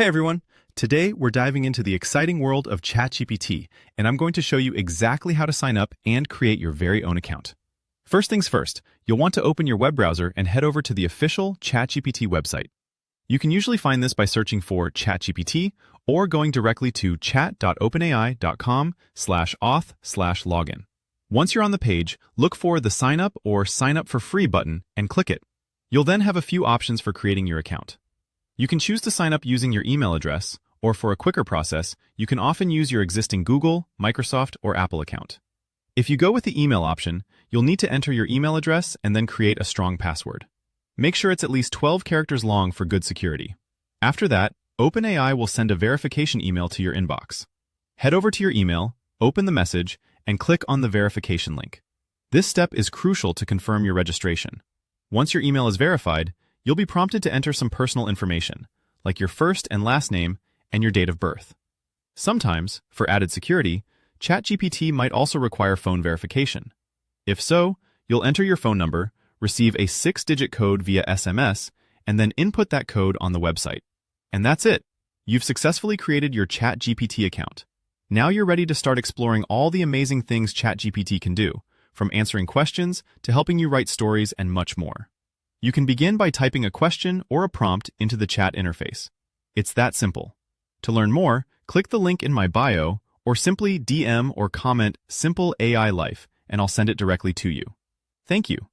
Hey everyone! Today we're diving into the exciting world of ChatGPT, and I'm going to show you exactly how to sign up and create your very own account. First things first, you'll want to open your web browser and head over to the official ChatGPT website. You can usually find this by searching for ChatGPT or going directly to chat.openai.com/auth/login. Once you're on the page, look for the Sign Up or Sign Up for Free button and click it. You'll then have a few options for creating your account. You can choose to sign up using your email address, or for a quicker process, you can often use your existing Google, Microsoft, or Apple account. If you go with the email option, you'll need to enter your email address and then create a strong password. Make sure it's at least 12 characters long for good security. After that, OpenAI will send a verification email to your inbox. Head over to your email, open the message, and click on the verification link. This step is crucial to confirm your registration. Once your email is verified, you'll be prompted to enter some personal information, like your first and last name and your date of birth. Sometimes, for added security, ChatGPT might also require phone verification. If so, you'll enter your phone number, receive a 6-digit code via SMS, and then input that code on the website. And that's it! You've successfully created your ChatGPT account. Now you're ready to start exploring all the amazing things ChatGPT can do, from answering questions to helping you write stories and much more. You can begin by typing a question or a prompt into the chat interface. It's that simple. To learn more, click the link in my bio or simply DM or comment Simple AI Life and I'll send it directly to you. Thank you.